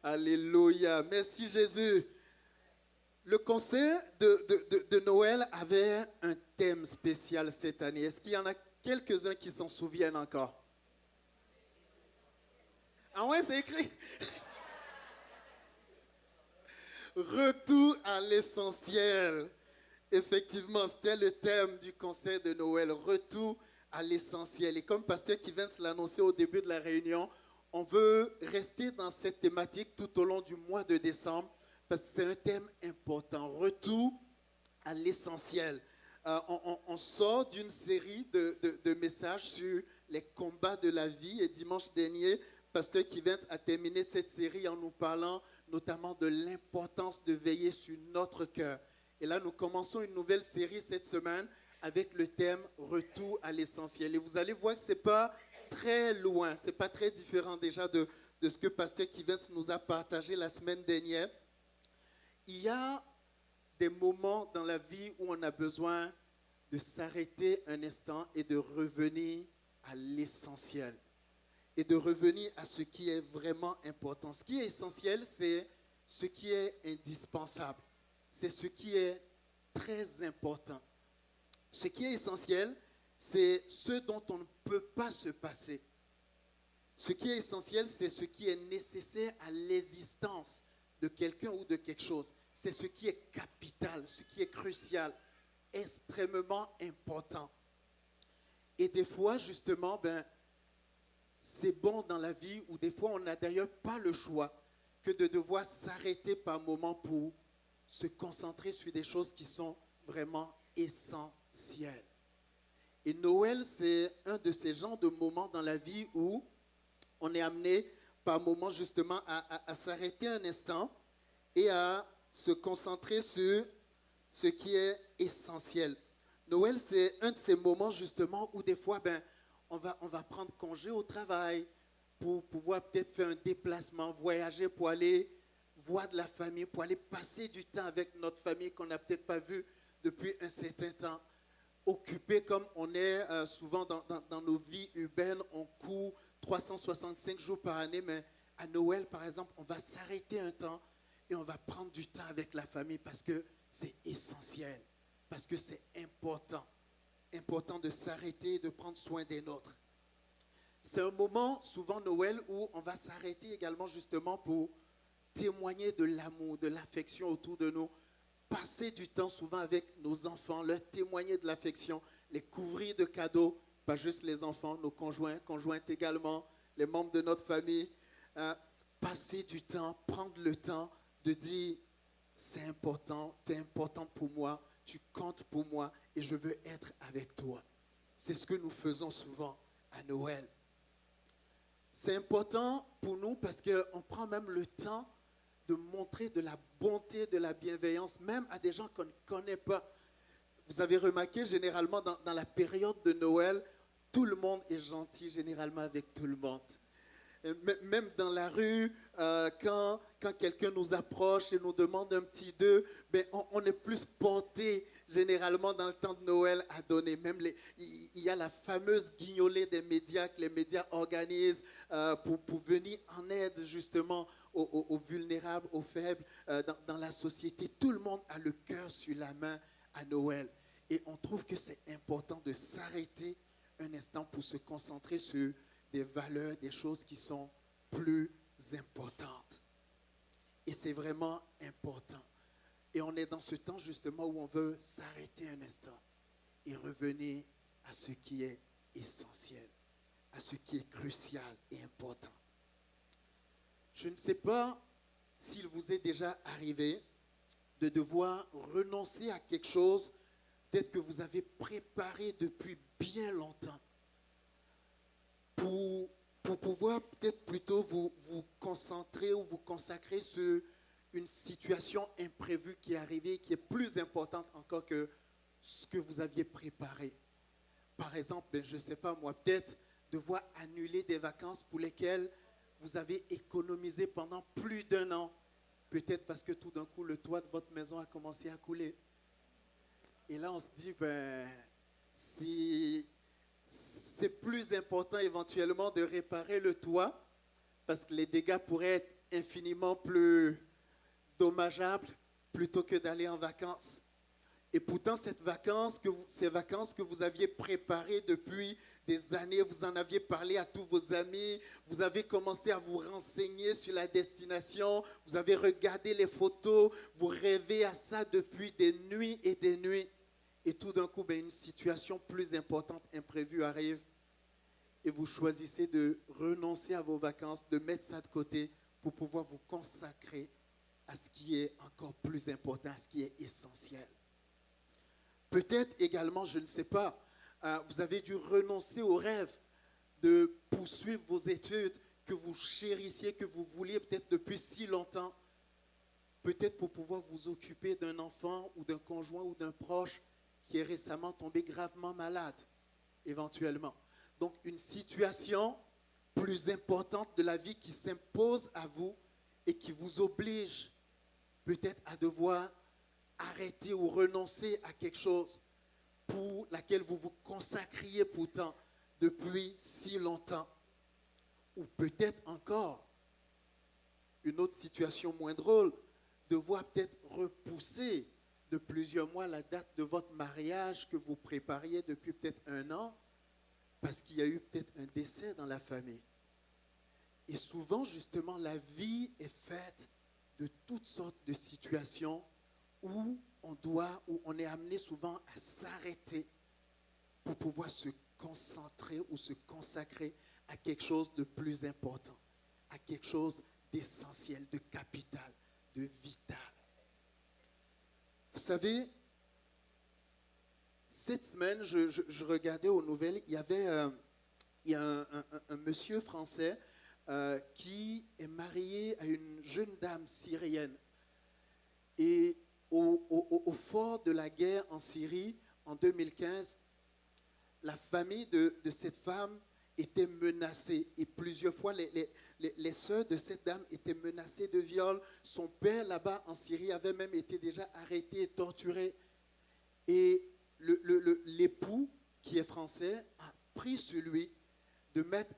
Alléluia. Merci Jésus. Le concert de Noël avait un thème spécial cette année. Est-ce qu'il y en a quelques-uns qui s'en souviennent encore? Ah ouais, c'est écrit. Retour à l'essentiel. Effectivement, c'était le thème du concert de Noël. Retour à l'essentiel. Et comme Pasteur Kivens l'a annoncé au début de la réunion, on veut rester dans cette thématique tout au long du mois de décembre parce que c'est un thème important. Retour à l'essentiel. On sort d'une série de messages sur les combats de la vie et dimanche dernier, Pasteur Kivens a terminé cette série en nous parlant notamment de l'importance de veiller sur notre cœur. Et là, nous commençons une nouvelle série cette semaine avec le thème Retour à l'essentiel. Et vous allez voir que ce n'est pas très loin, ce n'est pas très différent déjà de ce que Pasteur Kivens nous a partagé la semaine dernière. Il y a des moments dans la vie où on a besoin de s'arrêter un instant et de revenir à l'essentiel. Et de revenir à ce qui est vraiment important. Ce qui est essentiel, c'est ce qui est indispensable. C'est ce qui est très important. Ce qui est essentiel, c'est ce dont on ne peut pas se passer. Ce qui est essentiel, c'est ce qui est nécessaire à l'existence de quelqu'un ou de quelque chose. C'est ce qui est capital, ce qui est crucial, extrêmement important. Et des fois, justement, c'est bon dans la vie où des fois, on n'a d'ailleurs pas le choix que de devoir s'arrêter par moment pour se concentrer sur des choses qui sont vraiment essentielles. Et Noël, c'est un de ces genres de moments dans la vie où on est amené par moment justement à s'arrêter un instant et à se concentrer sur ce qui est essentiel. Noël, c'est un de ces moments justement où des fois, on va prendre congé au travail pour pouvoir peut-être faire un déplacement, voyager pour aller voir de la famille, pour aller passer du temps avec notre famille qu'on n'a peut-être pas vue depuis un certain temps. Occupé comme on est souvent dans nos vies urbaines, on court 365 jours par année, mais à Noël, par exemple, on va s'arrêter un temps et on va prendre du temps avec la famille parce que c'est essentiel, parce que c'est important. Important de s'arrêter et de prendre soin des nôtres. C'est un moment, souvent Noël, où on va s'arrêter également justement pour témoigner de l'amour, de l'affection autour de nous, passer du temps souvent avec nos enfants, leur témoigner de l'affection, les couvrir de cadeaux, pas juste les enfants, nos conjoints, conjointes également, les membres de notre famille, passer du temps, prendre le temps de dire c'est important, tu es important pour moi, tu comptes pour moi et je veux être avec toi. C'est ce que nous faisons souvent à Noël. C'est important pour nous parce qu'on prend même le temps de montrer de la bonté, de la bienveillance, même à des gens qu'on ne connaît pas. Vous avez remarqué, généralement, dans la période de Noël, tout le monde est gentil, généralement, avec tout le monde. Même dans la rue, quand quelqu'un nous approche et nous demande un petit d'eux, on est plus porté généralement dans le temps de Noël à donner. Même il y a la fameuse guignolée des médias que les médias organisent pour venir en aide justement aux vulnérables, aux faibles dans la société. Tout le monde a le cœur sur la main à Noël. Et on trouve que c'est important de s'arrêter un instant pour se concentrer sur des valeurs, des choses qui sont plus importantes. Et c'est vraiment important. Et on est dans ce temps justement où on veut s'arrêter un instant et revenir à ce qui est essentiel, à ce qui est crucial et important. Je ne sais pas s'il vous est déjà arrivé de devoir renoncer à quelque chose peut-être que vous avez préparé depuis bien longtemps. Pour pouvoir peut-être plutôt vous concentrer ou vous consacrer sur une situation imprévue qui est arrivée, qui est plus importante encore que ce que vous aviez préparé. Par exemple, je ne sais pas moi, peut-être devoir annuler des vacances pour lesquelles vous avez économisé pendant plus d'1 an. Peut-être parce que tout d'un coup, le toit de votre maison a commencé à couler. Et là, on se dit, si c'est plus important éventuellement de réparer le toit parce que les dégâts pourraient être infiniment plus dommageable plutôt que d'aller en vacances. Et pourtant, ces vacances que vous aviez préparées depuis des années, vous en aviez parlé à tous vos amis, vous avez commencé à vous renseigner sur la destination, vous avez regardé les photos, vous rêvez à ça depuis des nuits et des nuits. Et tout d'un coup, une situation plus importante, imprévue arrive et vous choisissez de renoncer à vos vacances, de mettre ça de côté pour pouvoir vous consacrer à ce qui est encore plus important, à ce qui est essentiel. Peut-être également, je ne sais pas, vous avez dû renoncer au rêve de poursuivre vos études que vous chérissiez, que vous vouliez peut-être depuis si longtemps. Peut-être pour pouvoir vous occuper d'un enfant ou d'un conjoint ou d'un proche qui est récemment tombé gravement malade, éventuellement. Donc, une situation plus importante de la vie qui s'impose à vous et qui vous oblige peut-être à devoir arrêter ou renoncer à quelque chose pour laquelle vous vous consacriez pourtant depuis si longtemps. Ou peut-être encore une autre situation moins drôle, devoir peut-être repousser de plusieurs mois la date de votre mariage que vous prépariez depuis peut-être 1 an parce qu'il y a eu peut-être un décès dans la famille. Et souvent, justement, la vie est faite de toutes sortes de situations où on est amené souvent à s'arrêter pour pouvoir se concentrer ou se consacrer à quelque chose de plus important, à quelque chose d'essentiel, de capital, de vital. Vous savez, cette semaine, je regardais aux nouvelles, il y a un monsieur français qui est marié à une jeune dame syrienne. Et au fort de la guerre en Syrie, en 2015, la famille de cette femme était menacée. Et plusieurs fois, les sœurs de cette dame étaient menacées de viol. Son père, là-bas en Syrie, avait même été déjà arrêté et torturé. Et l'époux, qui est français, a pris sur lui de mettre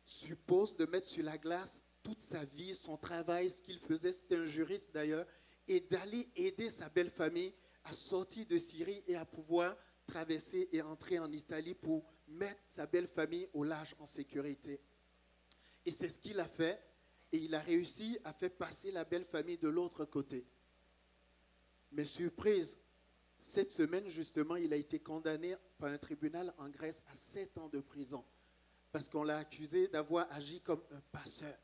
sur la glace toute sa vie, son travail, ce qu'il faisait, c'était un juriste d'ailleurs, et d'aller aider sa belle famille à sortir de Syrie et à pouvoir traverser et entrer en Italie pour mettre sa belle famille au large en sécurité. Et c'est ce qu'il a fait, et il a réussi à faire passer la belle famille de l'autre côté. Mais surprise, cette semaine justement, il a été condamné par un tribunal en Grèce à 7 ans de prison parce qu'on l'a accusé d'avoir agi comme un passeur.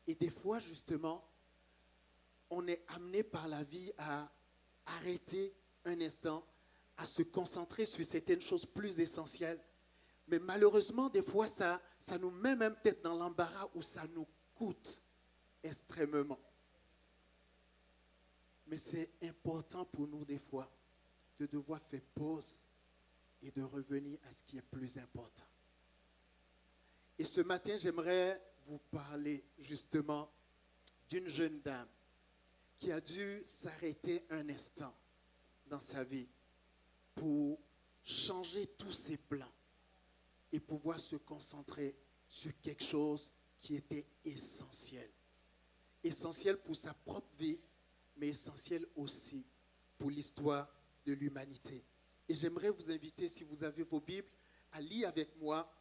Et des fois, justement, on est amené par la vie à arrêter un instant, à se concentrer sur certaines choses plus essentielles. Mais malheureusement, des fois, ça nous met même peut-être dans l'embarras où ça nous coûte extrêmement. Mais c'est important pour nous, des fois, de devoir faire pause et de revenir à ce qui est plus important. Et ce matin, j'aimerais vous parler justement d'une jeune dame qui a dû s'arrêter un instant dans sa vie pour changer tous ses plans et pouvoir se concentrer sur quelque chose qui était essentiel. Essentiel pour sa propre vie, mais essentiel aussi pour l'histoire de l'humanité. Et j'aimerais vous inviter, si vous avez vos Bibles, à lire avec moi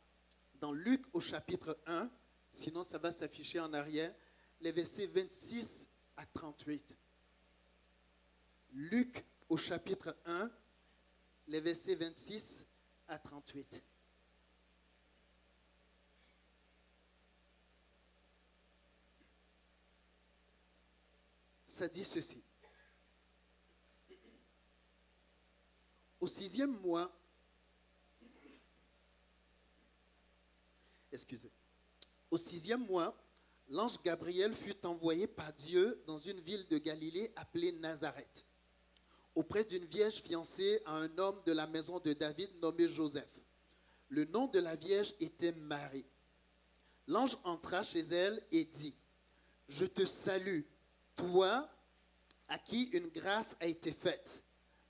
dans Luc au chapitre 1, sinon ça va s'afficher en arrière, les versets 26 à 38. Luc au chapitre 1, les versets 26 à 38. Ça dit ceci. Au 6e mois, au 6e mois, l'ange Gabriel fut envoyé par Dieu dans une ville de Galilée appelée Nazareth, auprès d'une vierge fiancée à un homme de la maison de David nommé Joseph. Le nom de la vierge était Marie. L'ange entra chez elle et dit, « Je te salue, toi à qui une grâce a été faite.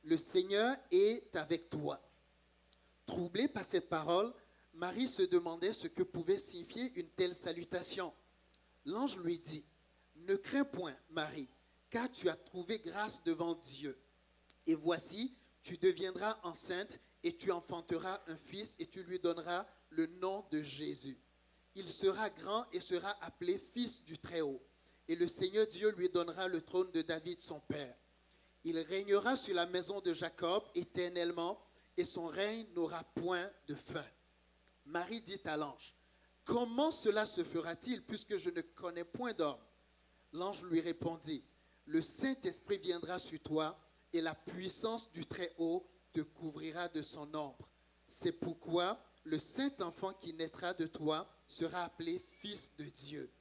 Le Seigneur est avec toi. » Troublée par cette parole, Marie se demandait ce que pouvait signifier une telle salutation. L'ange lui dit, « Ne crains point, Marie, car tu as trouvé grâce devant Dieu. Et voici, tu deviendras enceinte et tu enfanteras un fils et tu lui donneras le nom de Jésus. Il sera grand et sera appelé fils du Très-Haut. Et le Seigneur Dieu lui donnera le trône de David, son père. Il régnera sur la maison de Jacob éternellement et son règne n'aura point de fin. Marie dit à l'ange, « Comment cela se fera-t-il puisque je ne connais point d'homme ?» L'ange lui répondit, « Le Saint-Esprit viendra sur toi et la puissance du Très-Haut te couvrira de son ombre. C'est pourquoi le Saint-Enfant qui naîtra de toi sera appelé Fils de Dieu.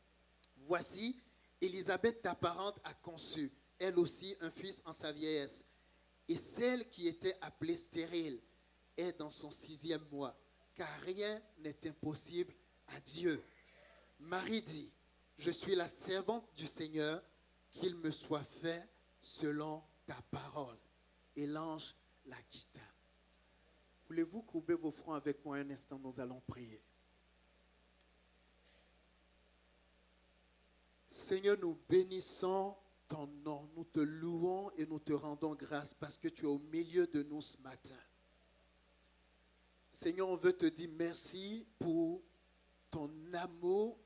Voici, Élisabeth, ta parente, a conçu, elle aussi, un fils en sa vieillesse. Et celle qui était appelée stérile est dans son 6e mois, car rien n'est impossible à Dieu. » Marie dit, « Je suis la servante du Seigneur, qu'il me soit fait selon ta parole. » Et l'ange la quitta. Voulez-vous courber vos fronts avec moi un instant, nous allons prier. Seigneur, nous bénissons ton nom, nous te louons et nous te rendons grâce parce que tu es au milieu de nous ce matin. Seigneur, on veut te dire merci pour ton amour.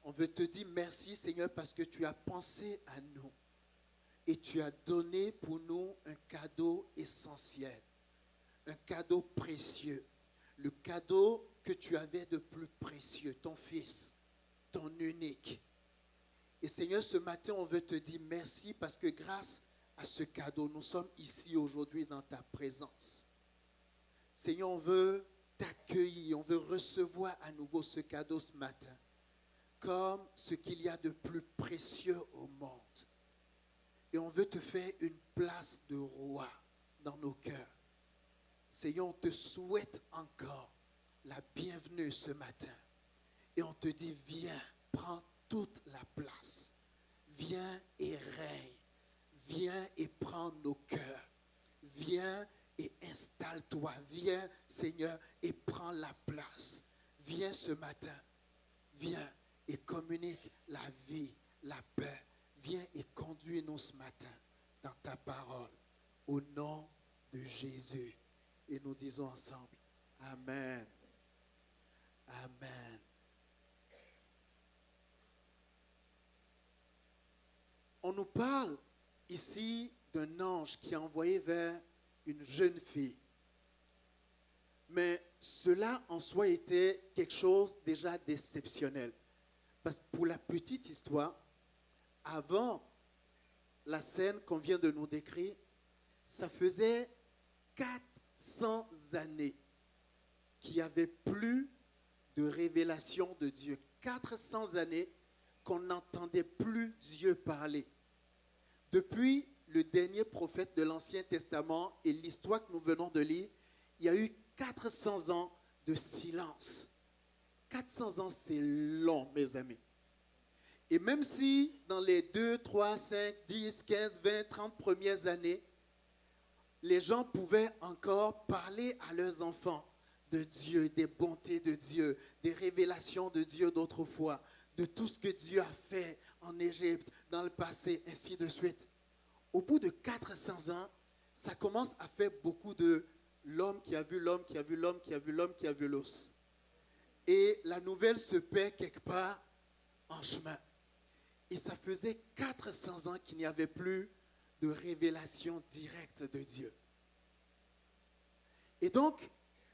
On veut te dire merci, Seigneur, parce que tu as pensé à nous et tu as donné pour nous un cadeau essentiel, un cadeau précieux, le cadeau que tu avais de plus précieux, ton Fils, ton unique. Et Seigneur, ce matin, on veut te dire merci parce que grâce à ce cadeau, nous sommes ici aujourd'hui dans ta présence. Seigneur, on veut t'accueillir, on veut recevoir à nouveau ce cadeau ce matin, comme ce qu'il y a de plus précieux au monde. Et on veut te faire une place de roi dans nos cœurs. Seigneur, on te souhaite encore la bienvenue ce matin. Et on te dit, viens, prends toute la place. Viens et règne. Viens et prends nos cœurs. Viens et installe-toi. Viens, Seigneur, et prends la place. Viens ce matin. Viens et communique la vie, la paix. Viens et conduis-nous ce matin dans ta parole. Au nom de Jésus. Et nous disons ensemble, Amen. Amen. On nous parle ici d'un ange qui est envoyé vers une jeune fille. Mais cela en soi était quelque chose déjà d'exceptionnel. Parce que pour la petite histoire, avant la scène qu'on vient de nous décrire, ça faisait 400 années qu'il n'y avait plus de révélation de Dieu. 400 années qu'on n'entendait plus Dieu parler. Depuis le dernier prophète de l'Ancien Testament et l'histoire que nous venons de lire, il y a eu 400 ans de silence. 400 ans, c'est long, mes amis. Et même si dans les 2, 3, 5, 10, 15, 20, 30 premières années, les gens pouvaient encore parler à leurs enfants de Dieu, des bontés de Dieu, des révélations de Dieu d'autrefois, de tout ce que Dieu a fait en Égypte, dans le passé, ainsi de suite. Au bout de 400 ans, ça commence à faire beaucoup de l'homme qui a vu l'homme, qui a vu l'homme, qui a vu l'homme, qui a vu l'os. Et la nouvelle se perd quelque part en chemin. Et ça faisait 400 ans qu'il n'y avait plus de révélation directe de Dieu. Et donc,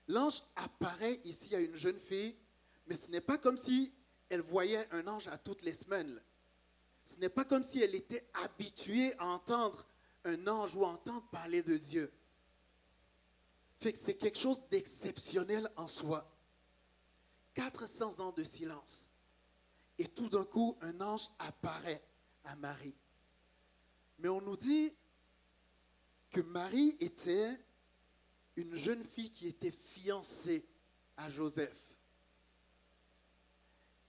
l'ange apparaît ici à une jeune fille, mais ce n'est pas comme si elle voyait un ange à toutes les semaines. Ce n'est pas comme si elle était habituée à entendre un ange ou à entendre parler de Dieu. Fait que c'est quelque chose d'exceptionnel en soi. 400 ans de silence. Et tout d'un coup, un ange apparaît à Marie. Mais on nous dit que Marie était une jeune fille qui était fiancée à Joseph.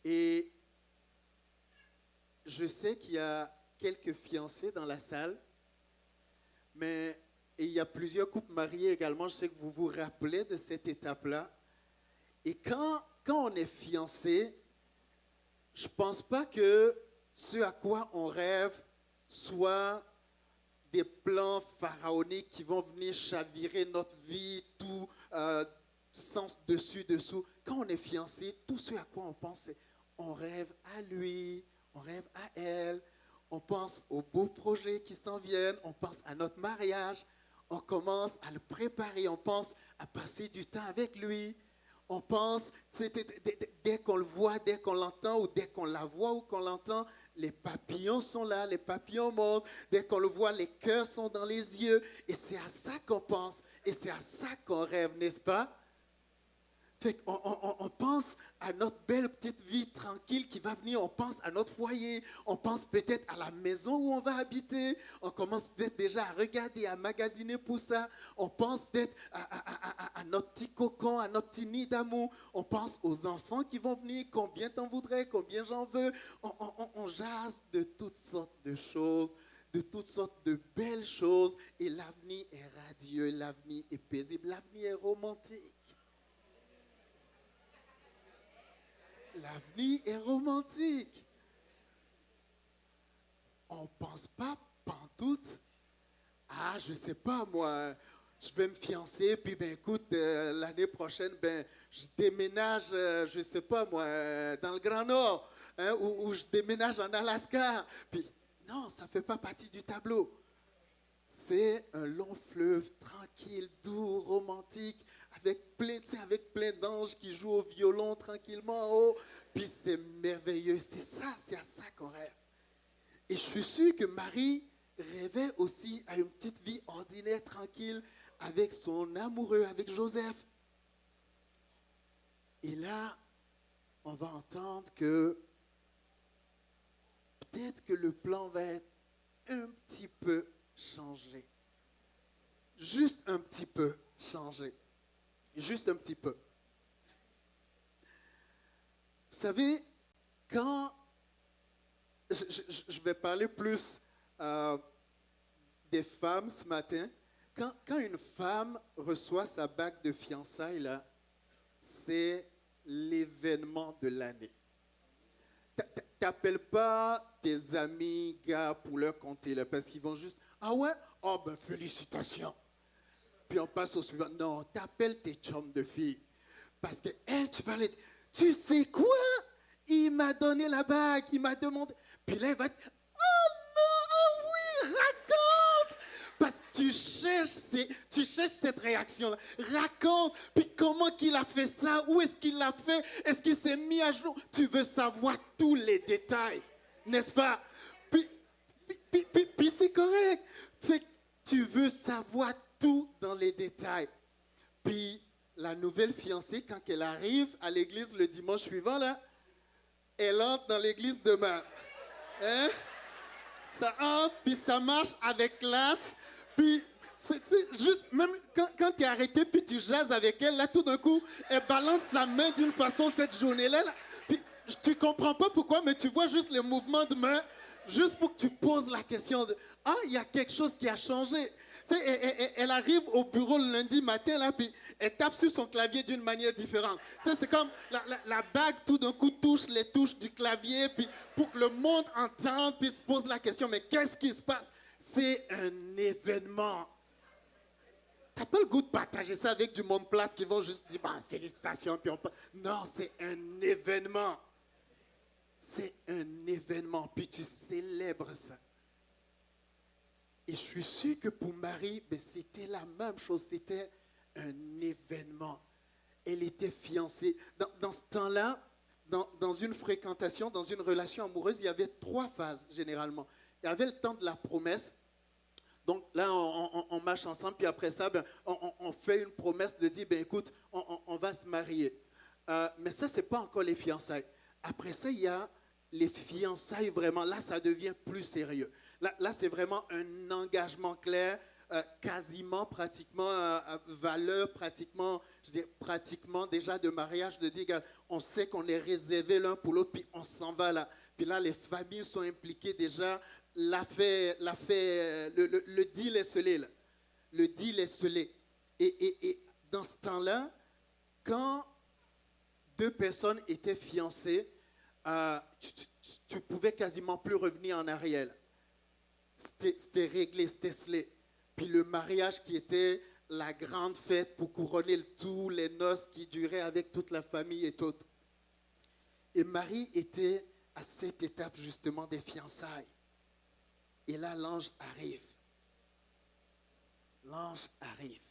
Et je sais qu'il y a quelques fiancés dans la salle, mais il y a plusieurs couples mariés également. Je sais que vous vous rappelez de cette étape-là. Et quand on est fiancé, je ne pense pas que ce à quoi on rêve soit des plans pharaoniques qui vont venir chavirer notre vie, tout sens dessus, dessous. Quand on est fiancé, tout ce à quoi on pense, c'est on rêve à lui, on rêve à elle, on pense aux beaux projets qui s'en viennent, on pense à notre mariage, on commence à le préparer, on pense à passer du temps avec lui. On pense, dès qu'on le voit, dès qu'on l'entend, ou dès qu'on la voit ou qu'on l'entend, les papillons sont là, les papillons montent. Dès qu'on le voit, les cœurs sont dans les yeux. Et c'est à ça qu'on pense, et c'est à ça qu'on rêve, n'est-ce pas? Fait qu'on pense à notre belle petite vie tranquille qui va venir, on pense à notre foyer, on pense peut-être à la maison où on va habiter, on commence peut-être déjà à regarder, à magasiner pour ça, on pense peut-être à notre petit cocon, à notre petit nid d'amour, on pense aux enfants qui vont venir, combien t'en voudrais, combien j'en veux, on jase de toutes sortes de choses, de toutes sortes de belles choses, et l'avenir est radieux, l'avenir est paisible, l'avenir est romantique. L'avenir est romantique. On ne pense pas pantoute. Ah, je ne sais pas, moi, je vais me fiancer, puis ben écoute, l'année prochaine, ben, je déménage, je ne sais pas, moi, dans le Grand Nord, hein, ou je déménage en Alaska. Puis non, ça ne fait pas partie du tableau. C'est un long fleuve tranquille, doux, romantique, avec plein d'anges qui jouent au violon tranquillement en haut. Puis c'est merveilleux. C'est à ça qu'on rêve. Et je suis sûr que Marie rêvait aussi à une petite vie ordinaire, tranquille, avec son amoureux, avec Joseph. Et là, on va entendre que peut-être que le plan va être un petit peu changé. Juste un petit peu changé. Juste un petit peu. Vous savez, quand je vais parler plus des femmes ce matin, quand une femme reçoit sa bague de fiançailles, là, c'est l'événement de l'année. T'appelles pas tes amis, gars, pour leur compter, là, parce qu'ils vont juste, ah ouais, oh ben félicitations. Puis on passe au suivant. Non, t'appelles tes chums de filles. Parce que elle, tu vas aller, tu sais quoi? Il m'a donné la bague, il m'a demandé. Puis là, elle va dire, oh non, oh oui, raconte! Parce que tu cherches cette réaction-là. Raconte, puis comment qu'il a fait ça? Où est-ce qu'il l'a fait? Est-ce qu'il s'est mis à genoux? Tu veux savoir tous les détails, n'est-ce pas? Puis c'est correct. Fait que tu veux savoir tout dans les détails. Puis la nouvelle fiancée, quand elle arrive à l'église le dimanche suivant, là, elle entre dans l'église demain. Hein? Ça entre, puis ça marche avec classe. Puis c'est juste, même quand tu es arrêté, puis tu jases avec elle, là, tout d'un coup, elle balance sa main d'une façon cette journée-là. Là. Puis tu comprends pas pourquoi, mais tu vois juste les mouvements de main, juste pour que tu poses la question de « Ah, il y a quelque chose qui a changé ». Elle arrive au bureau le lundi matin, là, puis elle tape sur son clavier d'une manière différente. C'est comme la bague, tout d'un coup, touche les touches du clavier, puis pour que le monde entende, puis se pose la question, mais qu'est-ce qui se passe? C'est un événement. T'as pas le goût de partager ça avec du monde plate qui vont juste dire, bah, félicitations, puis on peut... Non, c'est un événement. C'est un événement, puis tu célèbres ça. Et je suis sûr que pour Marie, ben, c'était la même chose, c'était un événement. Elle était fiancée. Dans ce temps-là, dans une fréquentation, dans une relation amoureuse, il y avait 3 phases généralement. Il y avait le temps de la promesse. Donc là, on marche ensemble, puis après ça, ben, on fait une promesse de dire, ben, écoute, on va se marier. Mais ça, ce n'est pas encore les fiançailles. Après ça, il y a les fiançailles vraiment. Là, ça devient plus sérieux. Là, c'est vraiment un engagement clair, quasiment, pratiquement, valeur, pratiquement, je dis pratiquement déjà de mariage, de dire, on sait qu'on est réservé l'un pour l'autre, puis on s'en va là. Puis là, les familles sont impliquées déjà, le deal est scellé là. Le deal est scellé. Et dans ce temps-là, quand 2 personnes étaient fiancées, tu pouvais quasiment plus revenir en arrière. C'était réglé, c'était scellé. Puis le mariage qui était la grande fête pour couronner le tout, les noces qui duraient avec toute la famille et tout. Et Marie était à cette étape justement des fiançailles. Et là, l'ange arrive. L'ange arrive.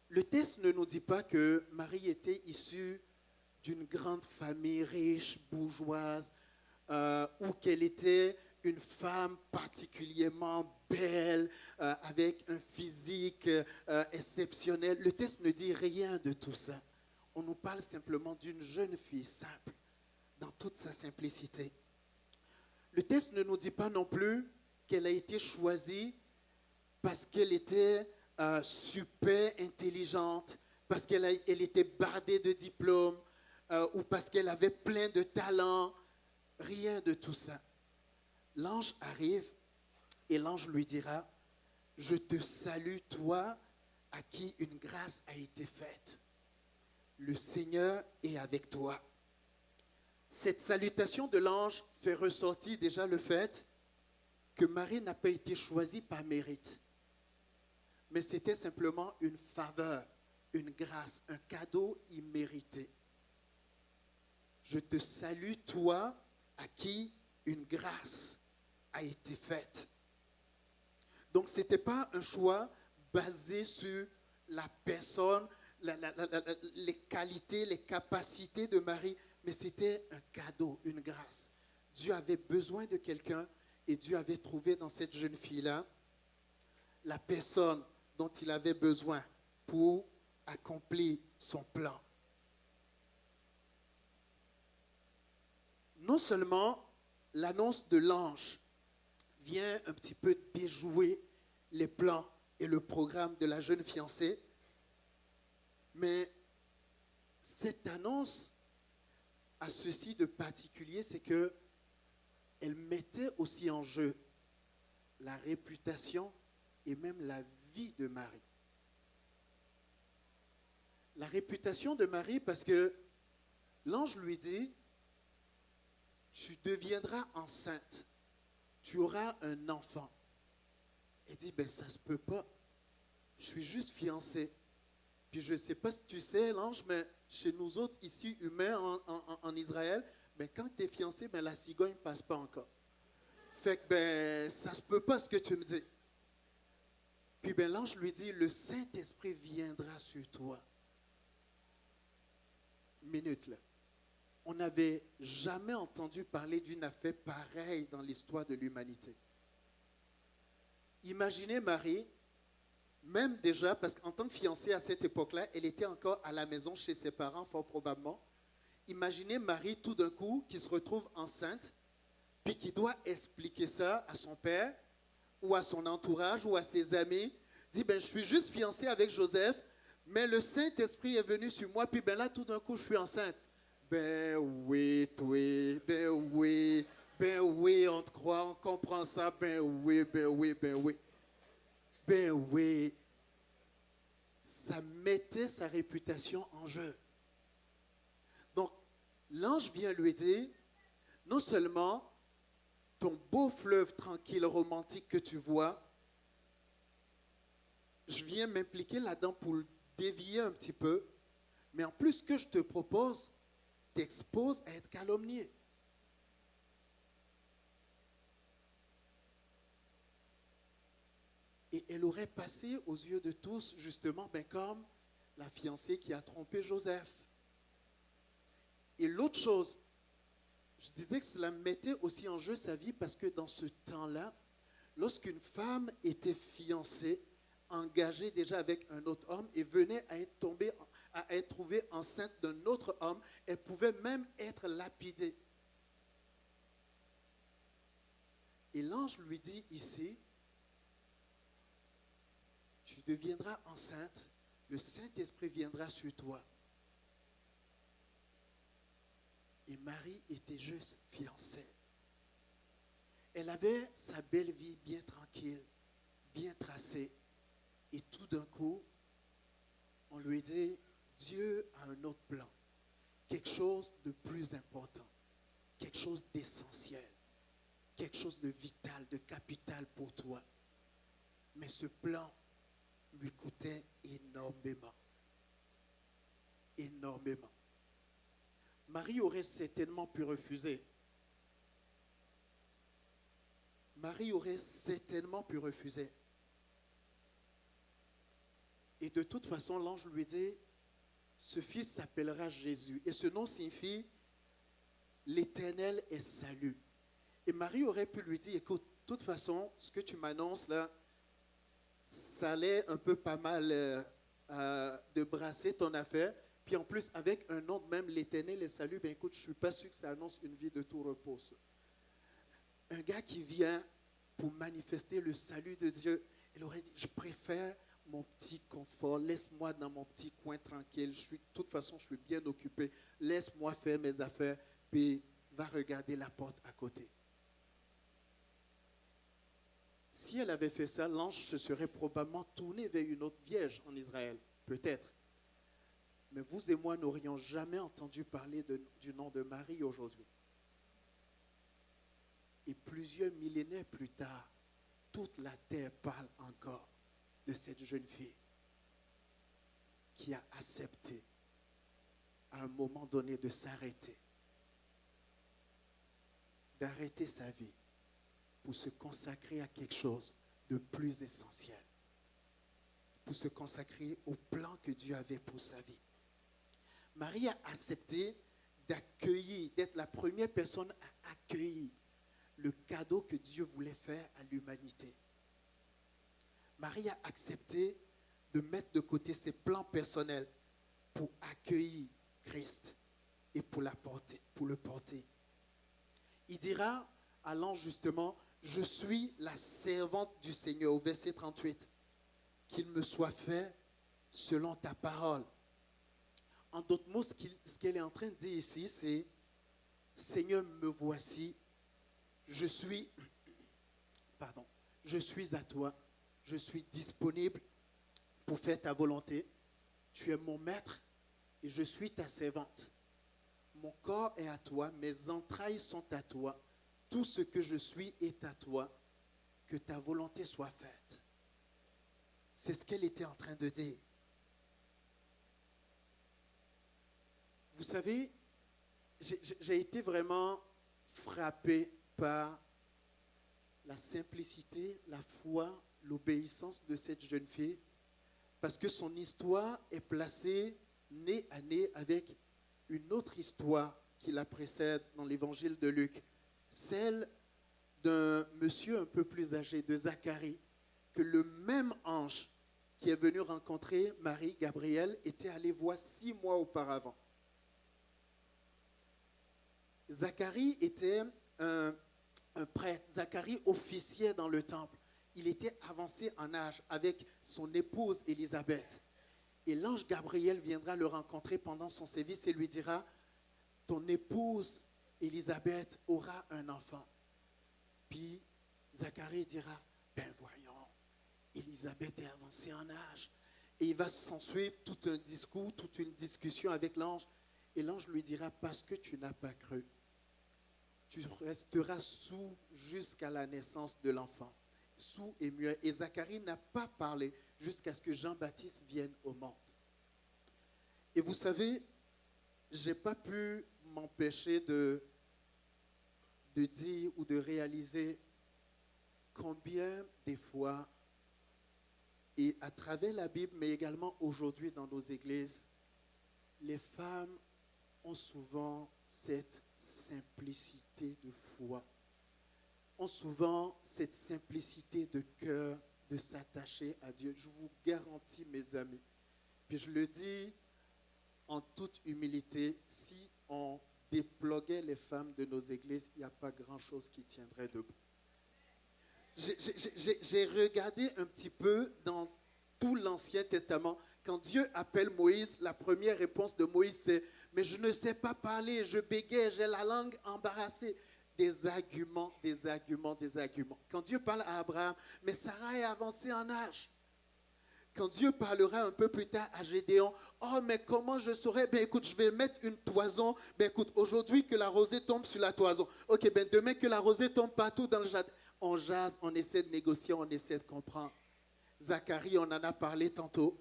Le texte ne nous dit pas que Marie était issue d'une grande famille riche, bourgeoise, ou qu'elle était une femme particulièrement belle, avec un physique exceptionnel. Le texte ne dit rien de tout ça. On nous parle simplement d'une jeune fille simple, dans toute sa simplicité. Le texte ne nous dit pas non plus qu'elle a été choisie parce qu'elle était super intelligente, parce qu'elle était bardée de diplômes, ou parce qu'elle avait plein de talents. Rien de tout ça. L'ange arrive et l'ange lui dira, « Je te salue, toi, à qui une grâce a été faite. Le Seigneur est avec toi. » Cette salutation de l'ange fait ressortir déjà le fait que Marie n'a pas été choisie par mérite, mais c'était simplement une faveur, une grâce, un cadeau immérité. Je te salue, toi, à qui une grâce a été faite. Donc, ce n'était pas un choix basé sur la personne, les qualités, les capacités de Marie, mais c'était un cadeau, une grâce. Dieu avait besoin de quelqu'un et Dieu avait trouvé dans cette jeune fille-là la personne dont il avait besoin pour accomplir son plan. Non seulement l'annonce de l'ange vient un petit peu déjouer les plans et le programme de la jeune fiancée, mais cette annonce a ceci de particulier, c'est que elle mettait aussi en jeu la réputation et même la vie de Marie. La réputation de Marie, parce que l'ange lui dit, tu deviendras enceinte, tu auras un enfant. Elle dit, ben ça se peut pas, je suis juste fiancée. Puis je ne sais pas si tu sais, l'ange, mais chez nous autres, ici, humains en Israël, ben quand tu es fiancé, ben la cigogne ne passe pas encore. Fait que ben ça ne se peut pas ce que tu me dis. Puis ben l'ange lui dit, le Saint-Esprit viendra sur toi. Minute là. On n'avait jamais entendu parler d'une affaire pareille dans l'histoire de l'humanité. Imaginez Marie, même déjà, parce qu'en tant que fiancée à cette époque-là, elle était encore à la maison chez ses parents, fort probablement. Imaginez Marie tout d'un coup qui se retrouve enceinte, puis qui doit expliquer ça à son père, ou à son entourage, ou à ses amis. Dit, ben je suis juste fiancée avec Joseph, mais le Saint-Esprit est venu sur moi, puis ben là tout d'un coup je suis enceinte. Ben oui, on te croit, on comprend ça, ben oui. Ben oui. Ça mettait sa réputation en jeu. Donc, l'ange vient lui dire, non seulement ton beau fleuve tranquille, romantique que tu vois, je viens m'impliquer là-dedans pour le dévier un petit peu, mais en plus, ce que je te propose, t'expose à être calomnié. Et elle aurait passé aux yeux de tous, justement, ben comme la fiancée qui a trompé Joseph. Et l'autre chose, je disais que cela mettait aussi en jeu sa vie parce que dans ce temps-là, lorsqu'une femme était fiancée, engagée déjà avec un autre homme et venait à être trouvée enceinte d'un autre homme, elle pouvait même être lapidée. Et l'ange lui dit ici, tu deviendras enceinte, le Saint-Esprit viendra sur toi. Et Marie était juste fiancée. Elle avait sa belle vie bien tranquille, bien tracée. Et tout d'un coup, on lui dit, Dieu a un autre plan, quelque chose de plus important. quelque chose d'essentiel, quelque chose de vital, de capital pour toi. Mais ce plan lui coûtait énormément. Énormément. Marie aurait certainement pu refuser. Marie aurait certainement pu refuser. Et de toute façon, l'ange lui dit, ce fils s'appellera Jésus. Et ce nom signifie, l'Éternel est salut. Et Marie aurait pu lui dire, écoute, de toute façon, ce que tu m'annonces là, ça allait un peu pas mal de brasser ton affaire. Puis en plus, avec un nom de même, l'Éternel est salut, ben écoute, je ne suis pas sûr que ça annonce une vie de tout repos. Ça. Un gars qui vient pour manifester le salut de Dieu, il aurait dit, je préfère mon petit confort, laisse-moi dans mon petit coin tranquille, de toute façon, je suis bien occupé, laisse-moi faire mes affaires, puis va regarder la porte à côté. Si elle avait fait ça, l'ange se serait probablement tourné vers une autre vierge en Israël, peut-être. Mais vous et moi n'aurions jamais entendu parler du nom de Marie aujourd'hui. Et plusieurs millénaires plus tard, toute la terre parle encore de cette jeune fille qui a accepté à un moment donné de s'arrêter, d'arrêter sa vie pour se consacrer à quelque chose de plus essentiel, pour se consacrer au plan que Dieu avait pour sa vie. Marie a accepté d'accueillir, d'être la première personne à accueillir le cadeau que Dieu voulait faire à l'humanité. Marie a accepté de mettre de côté ses plans personnels pour accueillir Christ et pour le porter. Il dira à l'ange justement, je suis la servante du Seigneur, au verset 38, qu'il me soit fait selon ta parole. En d'autres mots, ce qu'elle est en train de dire ici, c'est Seigneur, me voici, je suis à toi, je suis disponible pour faire ta volonté. Tu es mon maître et je suis ta servante. Mon corps est à toi, mes entrailles sont à toi, tout ce que je suis est à toi, que ta volonté soit faite. C'est ce qu'elle était en train de dire. Vous savez, j'ai été vraiment frappé par la simplicité, la foi, l'obéissance de cette jeune fille, parce que son histoire est placée nez à nez avec une autre histoire qui la précède dans l'évangile de Luc, celle d'un monsieur un peu plus âgé, de Zacharie, que le même ange qui est venu rencontrer Marie, Gabriel, était allé voir 6 mois auparavant. Zacharie était un prêtre. Zacharie officiait dans le temple. Il était avancé en âge avec son épouse Élisabeth. Et l'ange Gabriel viendra le rencontrer pendant son service et lui dira, ton épouse Élisabeth aura un enfant. Puis Zacharie dira, ben voyons, Élisabeth est avancée en âge. Et il va s'en suivre tout un discours, toute une discussion avec l'ange. Et l'ange lui dira, parce que tu n'as pas cru, tu resteras sourd jusqu'à la naissance de l'enfant. Sourd et muet. Et Zacharie n'a pas parlé jusqu'à ce que Jean-Baptiste vienne au monde. Et vous savez, je n'ai pas pu m'empêcher de dire ou de réaliser combien des fois, et à travers la Bible, mais également aujourd'hui dans nos églises, les femmes ont souvent cette simplicité de foi, ont souvent cette simplicité de cœur de s'attacher à Dieu. Je vous garantis, mes amis, puis je le dis en toute humilité, si on déploguait les femmes de nos églises, il n'y a pas grand-chose qui tiendrait debout. J'ai regardé un petit peu dans tout l'Ancien Testament. Quand Dieu appelle Moïse, la première réponse de Moïse, c'est « Mais je ne sais pas parler, je bégaye, j'ai la langue embarrassée. » Des arguments, des arguments, des arguments. Quand Dieu parle à Abraham, « Mais Sarah est avancée en âge. » Quand Dieu parlera un peu plus tard à Gédéon, oh mais comment je saurais? Ben écoute, je vais mettre une toison. Ben écoute, aujourd'hui que la rosée tombe sur la toison. Ok, ben demain que la rosée tombe partout dans le jardin. On jase, on essaie de négocier, on essaie de comprendre. Zacharie, on en a parlé tantôt.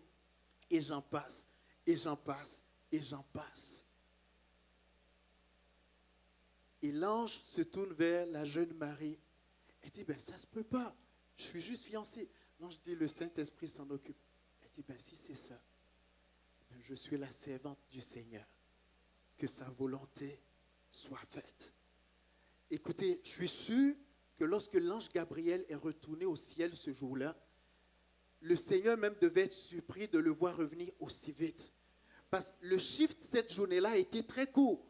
Et j'en passe, et j'en passe, et j'en passe. Et l'ange se tourne vers la jeune Marie et dit, ben ça ne se peut pas, je suis juste fiancée. L'ange dit, le Saint-Esprit s'en occupe. Elle dit, ben si c'est ça, ben, je suis la servante du Seigneur, que sa volonté soit faite. Écoutez, je suis sûr que lorsque l'ange Gabriel est retourné au ciel ce jour-là, le Seigneur même devait être surpris de le voir revenir aussi vite. Parce que le shift cette journée-là était très court.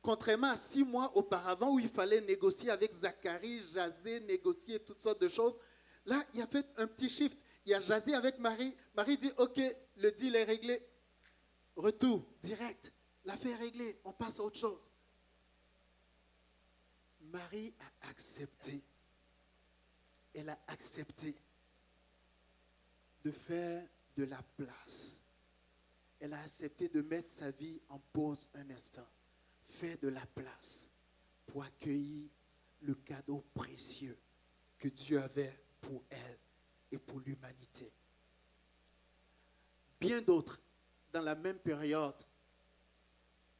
Contrairement à 6 mois auparavant où il fallait négocier avec Zacharie, jaser, négocier toutes sortes de choses. Là, il y a fait un petit shift. Il a jasé avec Marie. Marie dit, ok, le deal est réglé. Retour, direct. L'affaire est réglée. On passe à autre chose. Marie a accepté. Elle a accepté de faire de la place. Elle a accepté de mettre sa vie en pause un instant. Faire de la place pour accueillir le cadeau précieux que Dieu avait pour elle et pour l'humanité. Bien d'autres, dans la même période,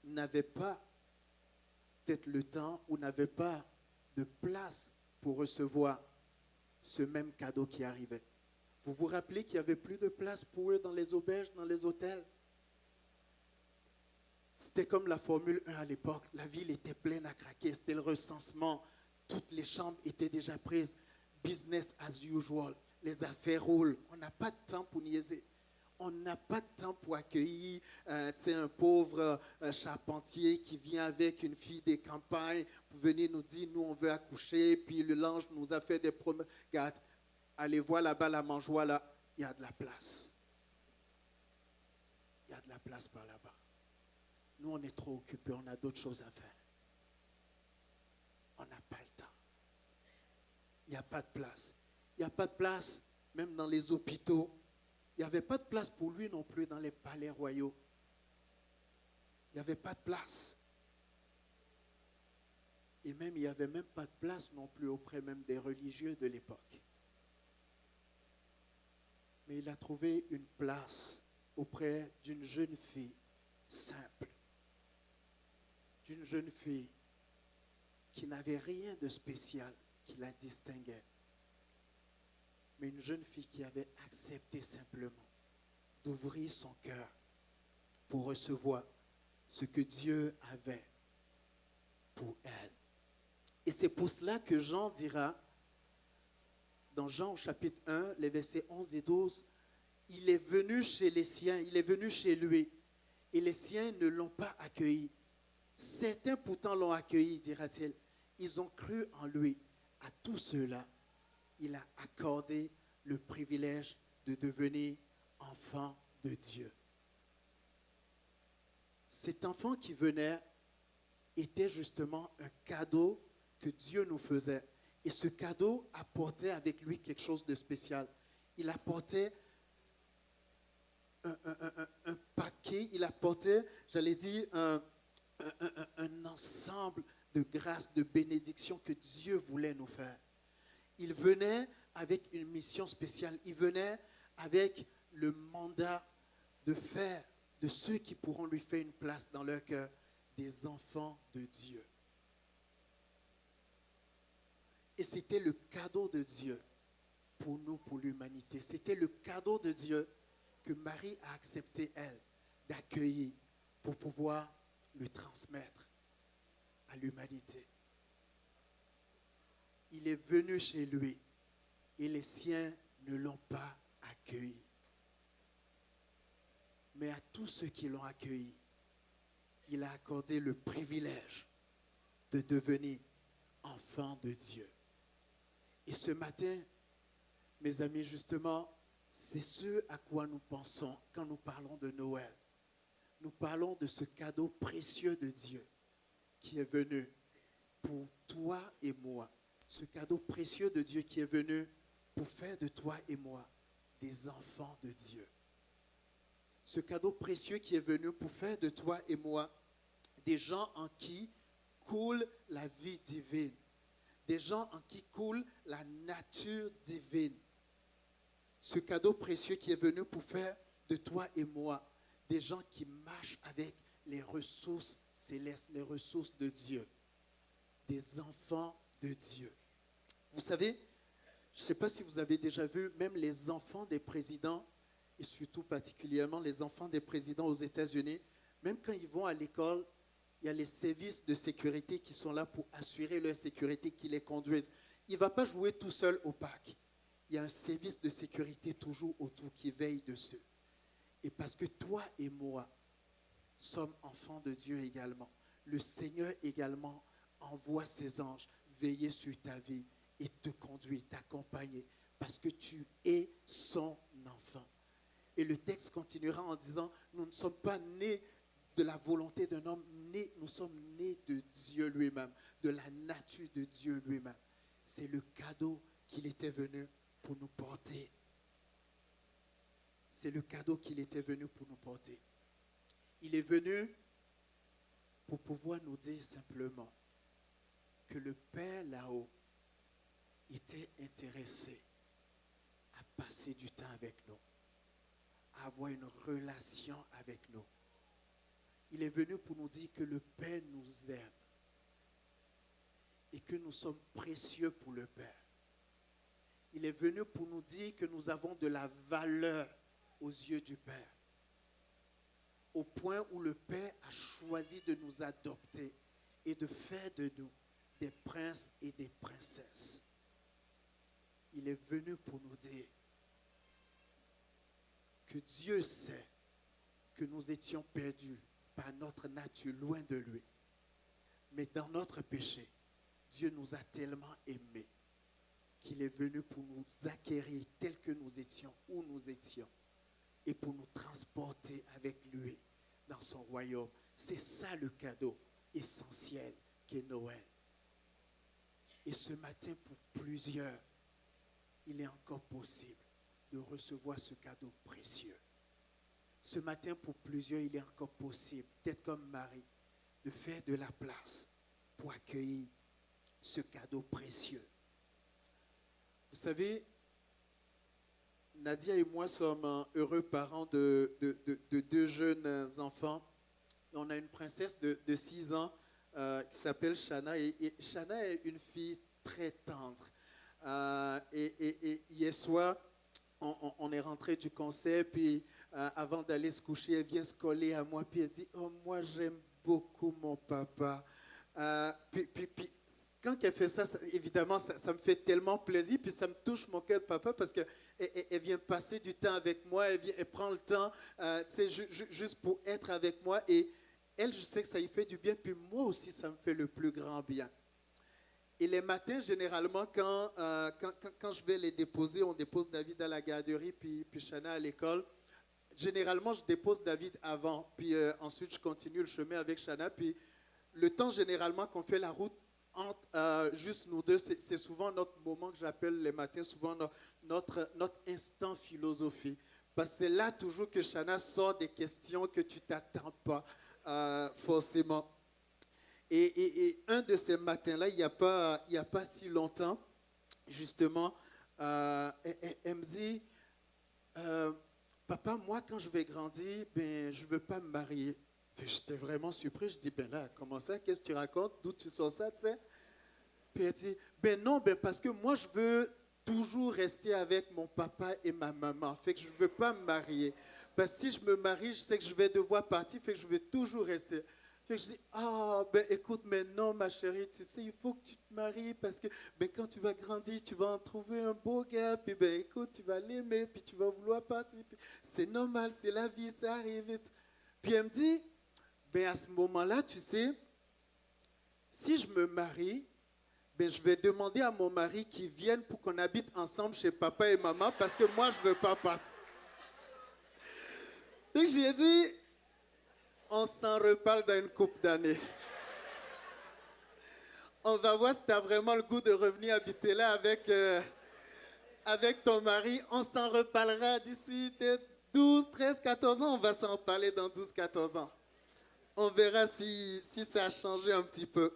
n'avaient pas peut-être le temps ou n'avaient pas de place pour recevoir ce même cadeau qui arrivait. Vous vous rappelez qu'il n'y avait plus de place pour eux dans les auberges, dans les hôtels? C'était comme la Formule 1 à l'époque. La ville était pleine à craquer. C'était le recensement. Toutes les chambres étaient déjà prises. Business as usual. Les affaires roulent. On n'a pas de temps pour niaiser. On n'a pas de temps pour accueillir un pauvre charpentier qui vient avec une fille des campagnes pour venir nous dire, nous on veut accoucher, puis l'ange nous a fait des promesses. Regarde, allez voir là-bas la mangeoire, là, il y a de la place. Il y a de la place par là-bas. Nous, on est trop occupés, on a d'autres choses à faire. On n'a pas le temps. Il n'y a pas de place. Il n'y a pas de place, même dans les hôpitaux. Il n'y avait pas de place pour lui non plus dans les palais royaux. Il n'y avait pas de place. Et même, il n'y avait même pas de place non plus auprès même des religieux de l'époque. Mais il a trouvé une place auprès d'une jeune fille simple. D'une jeune fille qui n'avait rien de spécial qui la distinguait. Mais une jeune fille qui avait accepté simplement d'ouvrir son cœur pour recevoir ce que Dieu avait pour elle. Et c'est pour cela que Jean dira, dans Jean au chapitre 1, les versets 11 et 12, il est venu chez les siens, il est venu chez lui, et les siens ne l'ont pas accueilli. Certains pourtant l'ont accueilli, dira-t-il. Ils ont cru en lui. À tous ceux-là, il a accordé le privilège de devenir enfant de Dieu. Cet enfant qui venait était justement un cadeau que Dieu nous faisait. Et ce cadeau apportait avec lui quelque chose de spécial. Il apportait un paquet, il apportait, j'allais dire, un ensemble de grâces, de bénédictions que Dieu voulait nous faire. Il venait avec une mission spéciale. Il venait avec le mandat de faire de ceux qui pourront lui faire une place dans leur cœur des enfants de Dieu. Et c'était le cadeau de Dieu pour nous, pour l'humanité. C'était le cadeau de Dieu que Marie a accepté, elle, d'accueillir pour pouvoir le transmettre à l'humanité. Il est venu chez lui et les siens ne l'ont pas accueilli. Mais à tous ceux qui l'ont accueilli, il a accordé le privilège de devenir enfant de Dieu. Et ce matin, mes amis, justement, c'est ce à quoi nous pensons quand nous parlons de Noël. Nous parlons de ce cadeau précieux de Dieu qui est venu pour toi et moi. Ce cadeau précieux de Dieu qui est venu pour faire de toi et moi des enfants de Dieu. Ce cadeau précieux qui est venu pour faire de toi et moi des gens en qui coule la vie divine, des gens en qui coule la nature divine. Ce cadeau précieux qui est venu pour faire de toi et moi des gens qui marchent avec les ressources célestes, les ressources de Dieu, des enfants de Dieu. Vous savez, je ne sais pas si vous avez déjà vu, même les enfants des présidents, et surtout particulièrement les enfants des présidents aux États-Unis, même quand ils vont à l'école, il y a les services de sécurité qui sont là pour assurer leur sécurité, qui les conduisent. Il ne va pas jouer tout seul au parc. Il y a un service de sécurité toujours autour qui veille dessus. Et parce que toi et moi sommes enfants de Dieu également, le Seigneur également envoie ses anges veiller sur ta vie et te conduire, t'accompagner, parce que tu es son enfant. Et le texte continuera en disant, nous ne sommes pas nés de la volonté d'un homme, nous sommes nés de Dieu lui-même, de la nature de Dieu lui-même. C'est le cadeau qu'il était venu pour nous porter. C'est le cadeau qu'il était venu pour nous porter. Il est venu pour pouvoir nous dire simplement que le Père là-haut était intéressé à passer du temps avec nous, à avoir une relation avec nous. Il est venu pour nous dire que le Père nous aime et que nous sommes précieux pour le Père. Il est venu pour nous dire que nous avons de la valeur aux yeux du Père, au point où le Père a choisi de nous adopter et de faire de nous des princes et des princesses. Il est venu pour nous dire que Dieu sait que nous étions perdus par notre nature, loin de lui. Mais dans notre péché, Dieu nous a tellement aimés qu'il est venu pour nous acquérir tels que nous étions, où nous étions, et pour nous transporter avec lui dans son royaume. C'est ça le cadeau essentiel qu'est Noël. Et ce matin, pour plusieurs, il est encore possible de recevoir ce cadeau précieux. Ce matin, pour plusieurs, il est encore possible, peut-être comme Marie, de faire de la place pour accueillir ce cadeau précieux. Vous savez, Nadia et moi sommes heureux parents de deux jeunes enfants. On a une princesse de 6 ans qui s'appelle Shana. Et Shana est une fille très tendre. Et hier soir, on est rentré du concert, puis avant d'aller se coucher, elle vient se coller à moi, puis elle dit « Oh, moi j'aime beaucoup mon papa. » Puis quand elle fait ça, évidemment, ça me fait tellement plaisir, puis ça me touche mon cœur de papa parce qu'elle vient passer du temps avec moi, elle prend le temps juste pour être avec moi. Et elle, je sais que ça lui fait du bien, puis moi aussi, ça me fait le plus grand bien. Et les matins, généralement, quand je vais les déposer, on dépose David à la garderie, puis Shana à l'école. Généralement, je dépose David avant, puis ensuite, je continue le chemin avec Shana. Puis le temps, généralement, qu'on fait la route, entre juste nous deux, c'est souvent notre moment que j'appelle les matins, souvent notre instant philosophie. Parce que c'est là toujours que Shana sort des questions que tu ne t'attends pas forcément. Et un de ces matins-là, il n'y a pas si longtemps, justement, elle me dit, papa, moi quand je vais grandir, ben, je ne veux pas me marier. J'étais vraiment surpris. Je dis, ben là, comment ça? Qu'est-ce que tu racontes? D'où tu sors ça, tu sais? Puis elle dit, ben non, ben parce que moi, je veux toujours rester avec mon papa et ma maman. Fait que je ne veux pas me marier. Parce que si je me marie, je sais que je vais devoir partir. Fait que je veux toujours rester. Fait que je dis, ah, ben écoute, mais non, ma chérie, tu sais, il faut que tu te maries parce que ben, quand tu vas grandir, tu vas en trouver un beau gars. Puis ben écoute, tu vas l'aimer, puis tu vas vouloir partir. C'est normal, c'est la vie, ça arrive. Puis elle me dit, ben à ce moment-là, tu sais, si je me marie, ben je vais demander à mon mari qu'il vienne pour qu'on habite ensemble chez papa et maman parce que moi, je ne veux pas partir. Et j'ai dit, on s'en reparle dans une couple d'années. On va voir si tu as vraiment le goût de revenir habiter là avec ton mari. On s'en reparlera d'ici peut-être 12, 13, 14 ans. On va s'en parler dans 12, 14 ans. On verra si ça a changé un petit peu.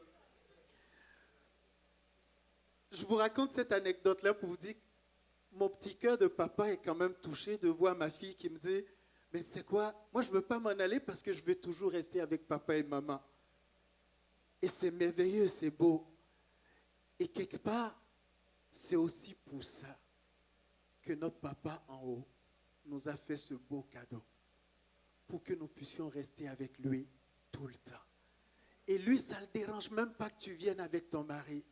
Je vous raconte cette anecdote-là pour vous dire que mon petit cœur de papa est quand même touché de voir ma fille qui me dit « Mais c'est quoi? Moi, je ne veux pas m'en aller parce que je veux toujours rester avec papa et maman. » Et c'est merveilleux, c'est beau. Et quelque part, c'est aussi pour ça que notre papa en haut nous a fait ce beau cadeau. Pour que nous puissions rester avec lui tout le temps. Et lui, ça ne le dérange même pas que tu viennes avec ton mari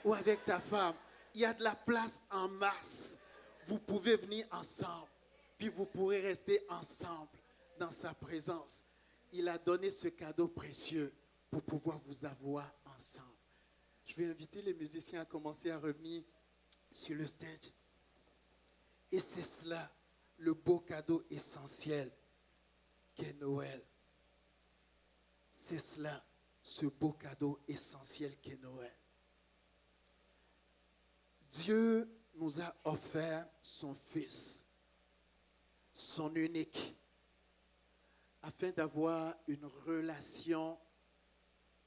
ou avec ta femme. Il y a de la place en masse. Vous pouvez venir ensemble. Puis vous pourrez rester ensemble dans sa présence. Il a donné ce cadeau précieux pour pouvoir vous avoir ensemble. Je vais inviter les musiciens à commencer à revenir sur le stage. Et c'est cela, le beau cadeau essentiel qu'est Noël. C'est cela, ce beau cadeau essentiel qu'est Noël. Dieu nous a offert son Fils, son unique, afin d'avoir une relation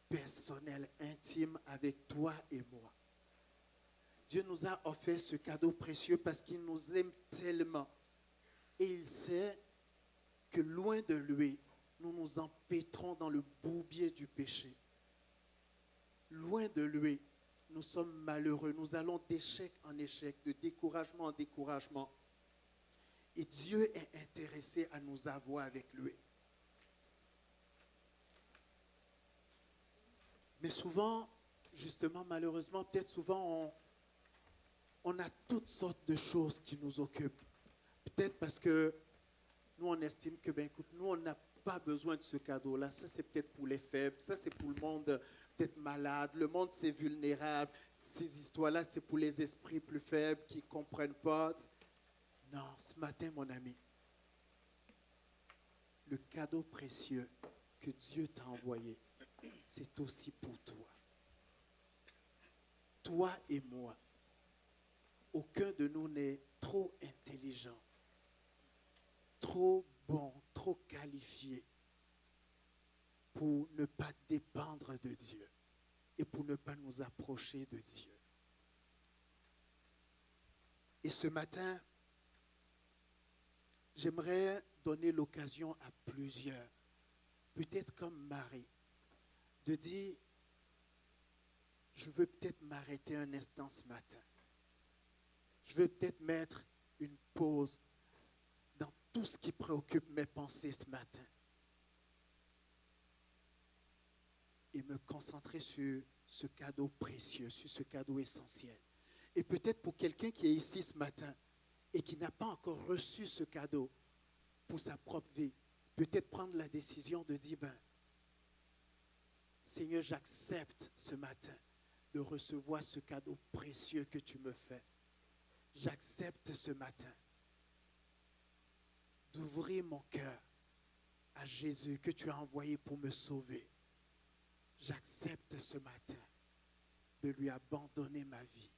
personnelle, intime avec toi et moi. Dieu nous a offert ce cadeau précieux parce qu'il nous aime tellement. Et il sait que loin de lui, nous nous empêtrons dans le bourbier du péché. Loin de lui, nous sommes malheureux. Nous allons d'échec en échec, de découragement en découragement. Et Dieu est intéressé à nous avoir avec lui. Mais souvent, justement, malheureusement, peut-être souvent, on a toutes sortes de choses qui nous occupent. Peut-être parce que nous, on estime que, ben écoute, nous, on n'a pas besoin de ce cadeau-là. Ça, c'est peut-être pour les faibles. Ça, c'est pour le monde peut-être malade. Le monde, c'est vulnérable. Ces histoires-là, c'est pour les esprits plus faibles qui ne comprennent pas. Non, ce matin, mon ami, le cadeau précieux que Dieu t'a envoyé, c'est aussi pour toi. Toi et moi, aucun de nous n'est trop intelligent, trop bon, trop qualifié pour ne pas dépendre de Dieu et pour ne pas nous approcher de Dieu. Et ce matin, j'aimerais donner l'occasion à plusieurs, peut-être comme Marie, de dire, je veux peut-être m'arrêter un instant ce matin. Je veux peut-être mettre une pause dans tout ce qui préoccupe mes pensées ce matin et me concentrer sur ce cadeau précieux, sur ce cadeau essentiel. Et peut-être pour quelqu'un qui est ici ce matin et qui n'a pas encore reçu ce cadeau pour sa propre vie, peut-être prendre la décision de dire, Seigneur, j'accepte ce matin de recevoir ce cadeau précieux que tu me fais. J'accepte ce matin d'ouvrir mon cœur à Jésus que tu as envoyé pour me sauver. J'accepte ce matin de lui abandonner ma vie,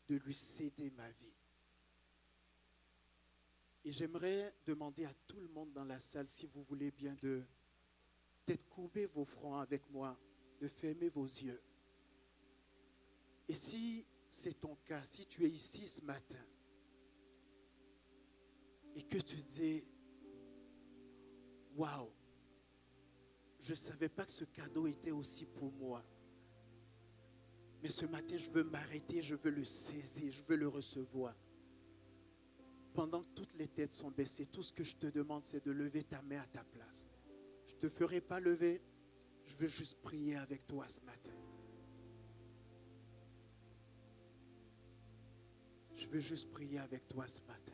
de lui céder ma vie. Et j'aimerais demander à tout le monde dans la salle, si vous voulez bien, de peut-être courber vos fronts avec moi, de fermer vos yeux. Et si c'est ton cas, si tu es ici ce matin et que tu dis, waouh, je ne savais pas que ce cadeau était aussi pour moi. Mais ce matin, je veux m'arrêter, je veux le saisir, je veux le recevoir. Pendant que toutes les têtes sont baissées, tout ce que je te demande, c'est de lever ta main à ta place. Je ne te ferai pas lever, je veux juste prier avec toi ce matin. Je veux juste prier avec toi ce matin.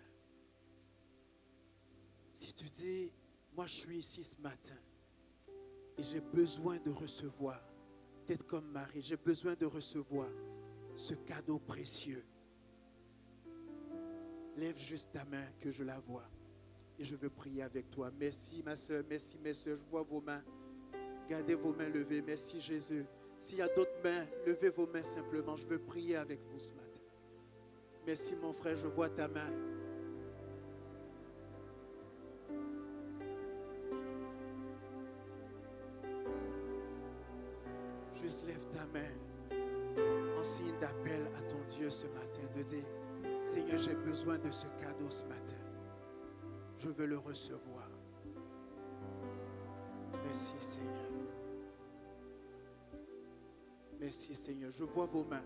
Si tu dis, moi je suis ici ce matin et j'ai besoin de recevoir, peut-être comme Marie, j'ai besoin de recevoir ce cadeau précieux. Lève juste ta main que je la vois et je veux prier avec toi. Merci ma soeur, merci mes soeurs, je vois vos mains. Gardez vos mains levées, merci Jésus. S'il y a d'autres mains, levez vos mains simplement, je veux prier avec vous ce matin. Merci mon frère, je vois ta main. Juste lève ta main en signe d'appel à ton Dieu ce matin, de dire, Seigneur, j'ai besoin de ce cadeau ce matin. Je veux le recevoir. Merci Seigneur. Merci Seigneur. Je vois vos mains.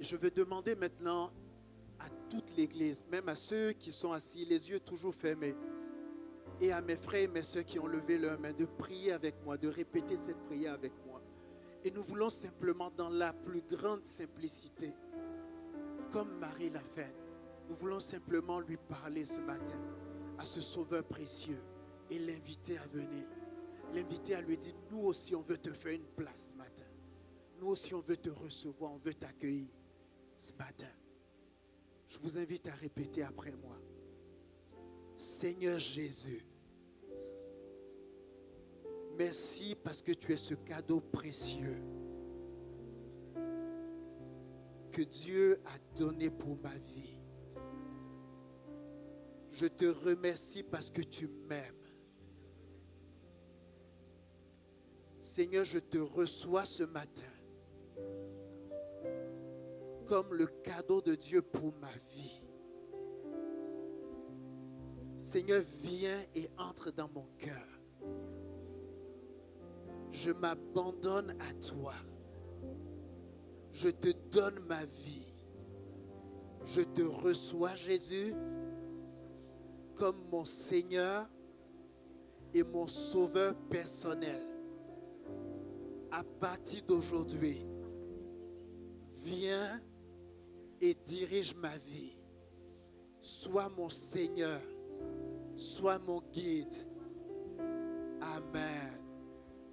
Et je veux demander maintenant à toute l'Église, même à ceux qui sont assis, les yeux toujours fermés, et à mes frères et mes soeurs qui ont levé leurs mains, de prier avec moi, de répéter cette prière avec moi. Et nous voulons simplement, dans la plus grande simplicité, comme Marie l'a fait, nous voulons simplement lui parler ce matin à ce Sauveur précieux et l'inviter à venir. L'inviter à lui dire, nous aussi on veut te faire une place ce matin. Nous aussi on veut te recevoir, on veut t'accueillir ce matin. Je vous invite à répéter après moi. Seigneur Jésus, merci parce que tu es ce cadeau précieux que Dieu a donné pour ma vie. Je te remercie parce que tu m'aimes. Seigneur, je te reçois ce matin comme le cadeau de Dieu pour ma vie. Seigneur, viens et entre dans mon cœur. Je m'abandonne à toi. Je te donne ma vie. Je te reçois, Jésus, comme mon Seigneur et mon Sauveur personnel. À partir d'aujourd'hui, viens et dirige ma vie. Sois mon Seigneur, sois mon guide. Amen.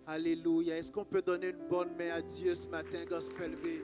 Alléluia. Est-ce qu'on peut donner une bonne main à Dieu ce matin, Gospel V?